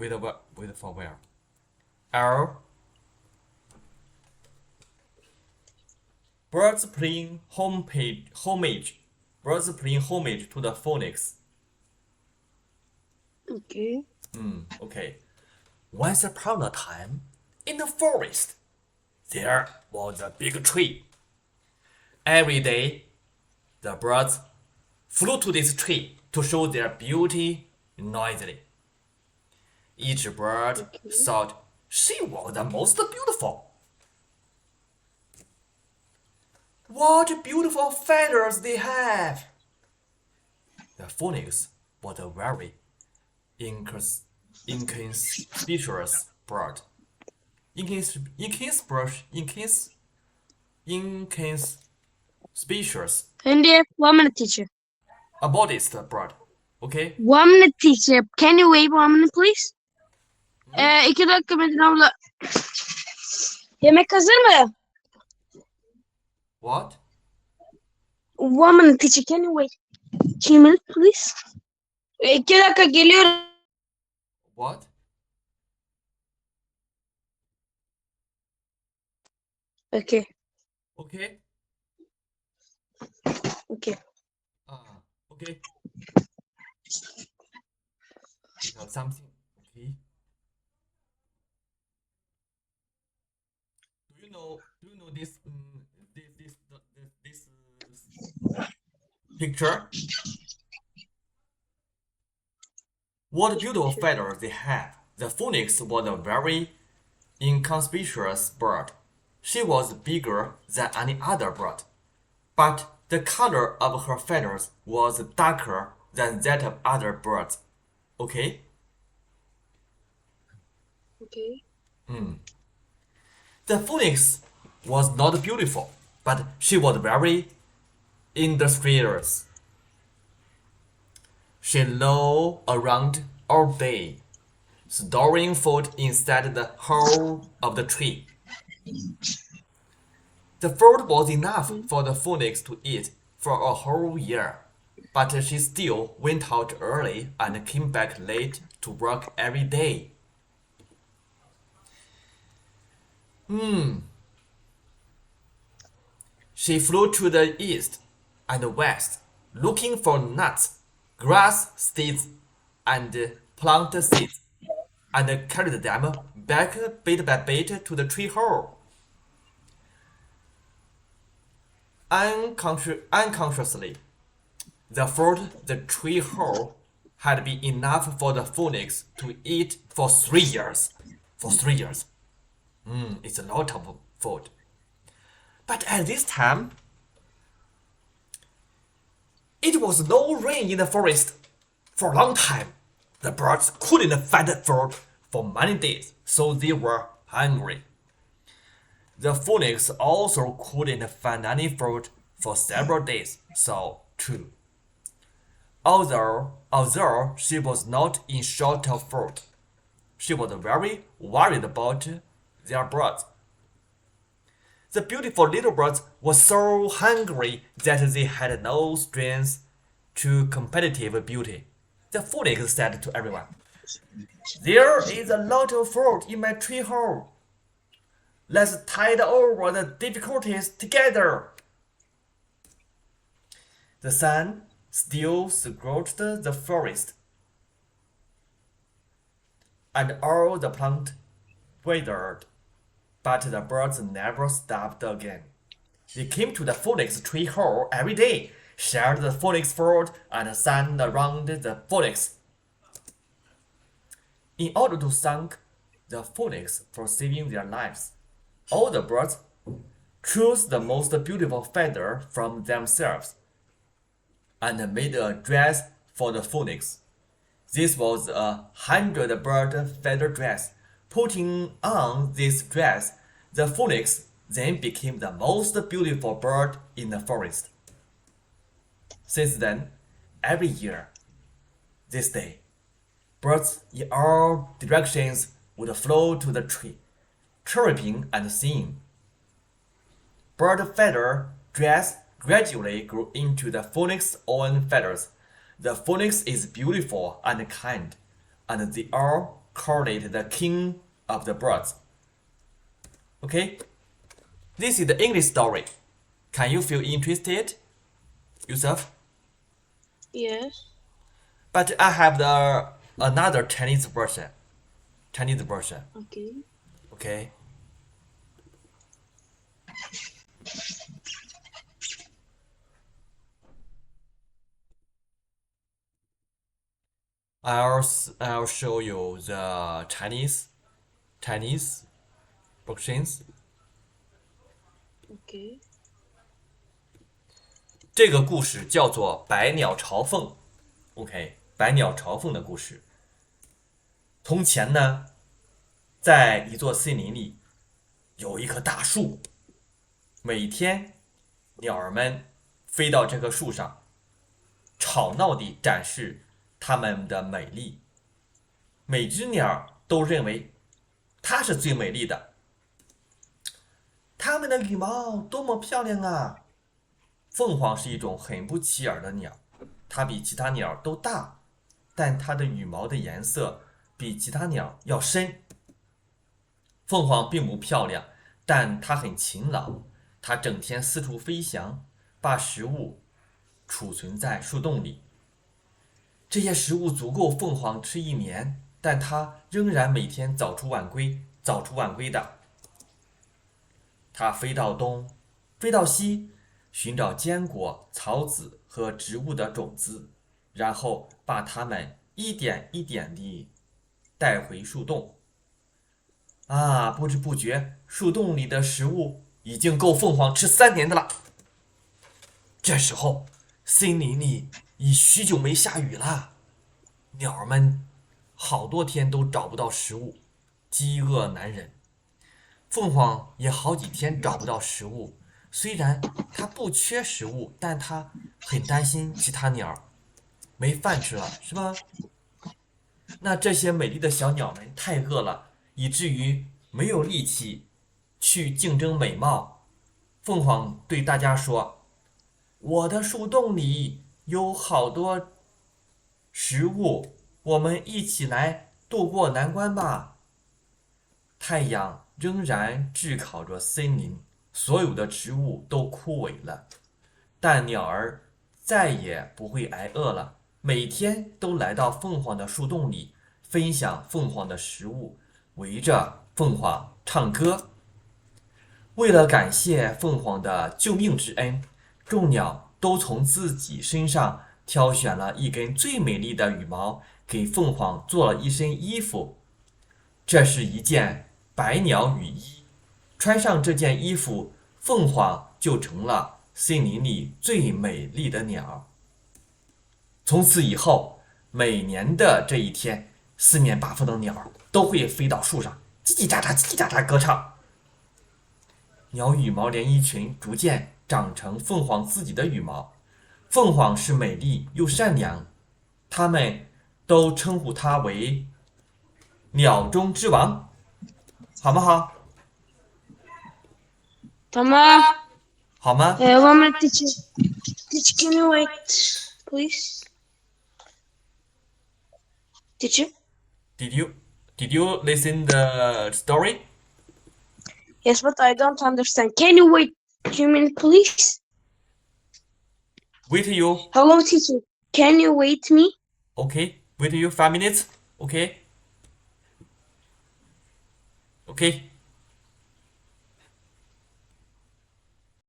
Wait for where? L. Birds paying homage. Birds paying homage to the phoenix. Okay. Okay. Once upon a time, in the forest, there was a big tree. Every day, the birds flew to this tree to show their beauty noisily. Each bird thought she was the most beautiful. What beautiful feathers they have! The phoenix was a very inconspicuous bird. Inconspicuous. Hindi, 1 minute, teacher. A modest bird. Okay? 1 minute, teacher. Can you wait 1 minute, please? 2 dakika Metin abla. Yemek hazır mı? What? 1 minute, teacher. Can you wait 2 minutes, please? 2 dakika geliyorum. What? Okay. Okay? Okay. Okay. Now something. Okay. Do you know this picture? What beautiful feathers they have. The phoenix was a very inconspicuous bird. She was bigger than any other bird, but the color of her feathers was darker than that of other birds. Okay? Okay. The phoenix was not beautiful, but she was very industrious. She lay around all day, storing food inside the hole of the tree. The food was enough for the phoenix to eat for a whole year, but she still went out early and came back late to work every day. She flew to the east and west, looking for nuts, grass seeds, and plant seeds, and carried them back bit by bit to the tree hole. Unconsciously, the food the tree hole had been enough for the phoenix to eat for 3 years. For 3 years. It's a lot of food. But at this time, it was no rain in the forest for a long time. The birds couldn't find food for many days, so they were hungry. The phoenix also couldn't find any food for several days, so too. Although she was not in short of food, she was very worried about their birds. The beautiful little birds were so hungry that they had no strength to competitive beauty. The phoenix said to everyone, "There is a lot of food in my tree hole. Let's tide over the difficulties together." The sun still scorched the forest, and all the plant withered, but the birds never stopped again. They came to the phoenix tree hole every day, shared the phoenix food, and sang around the phoenix. In order to thank the phoenix for saving their lives, all the birds chose the most beautiful feather from themselves and made a dress for the phoenix. This was a 100-bird feather dress. Putting on this dress, the phoenix then became the most beautiful bird in the forest. Since then, every year, this day, birds in all directions would flow to the tree, chirping and singing. Bird feather dress gradually grew into the phoenix's own feathers. The phoenix is beautiful and kind, and they all called it the king of the birds. Okay, this is the English story. Can you feel interested, Yusuf? Yes. But I have another Chinese version. Chinese version. Okay. Okay. I'll show you the Chinese versions. Okay. 这个故事叫做《百鸟朝凤》。OK， 百鸟朝凤的故事。从前呢，在一座森林里，有一棵大树。每天，鸟儿们飞到这棵树上，吵闹地展示它们的美丽。每只鸟都认为它是最美丽的。它们的羽毛多么漂亮啊！凤凰是一种很不起眼的鸟，它比其他鸟都大，但它的羽毛的颜色比其他鸟要深。凤凰并不漂亮，但它很勤劳，它整天四处飞翔，把食物储存在树洞里。这些食物足够凤凰吃一年，但它仍然每天早出晚归的。它飞到东，飞到西，寻找坚果、草籽和植物的种子，然后把它们一点一点地带回树洞。啊，不知不觉，树洞里的食物已经够凤凰吃3年的了。这时候，森林里已许久没下雨了，鸟儿们好多天都找不到食物，饥饿难忍。凤凰也好几天找不到食物，虽然它不缺食物，但它很担心其他鸟没饭吃了，是吧？那这些美丽的小鸟们太饿了，以至于没有力气去竞争美貌。凤凰对大家说：“我的树洞里有好多食物，我们一起来渡过难关吧。”太阳仍然炙烤着森林，所有的植物都枯萎了，但鸟儿再也不会挨饿了，每天都来到凤凰的树洞里，分享凤凰的食物，围着凤凰唱歌。为了感谢凤凰的救命之恩，众鸟都从自己身上挑选了一根最美丽的羽毛，给凤凰做了一身衣服。这是一件百鸟羽衣，穿上这件衣服，凤凰就成了森林里最美丽的鸟。从此以后，每年的这一天，四面八方的鸟都会飞到树上，叽叽喳喳、叽叽喳喳歌唱。鸟羽毛连衣裙逐渐长成凤凰自己的羽毛。凤凰是美丽又善良，它们都称呼它为鸟中之王，好不好？تمام. 好吗？ One minute, teacher. Teacher, can you wait, please? Teacher? Did you listen the story? Yes, but I don't understand. Can you wait 2 minutes, please? Wait you. Hello, teacher. Can you wait me? Okay. Wait you 5 minutes. Okay. Okay.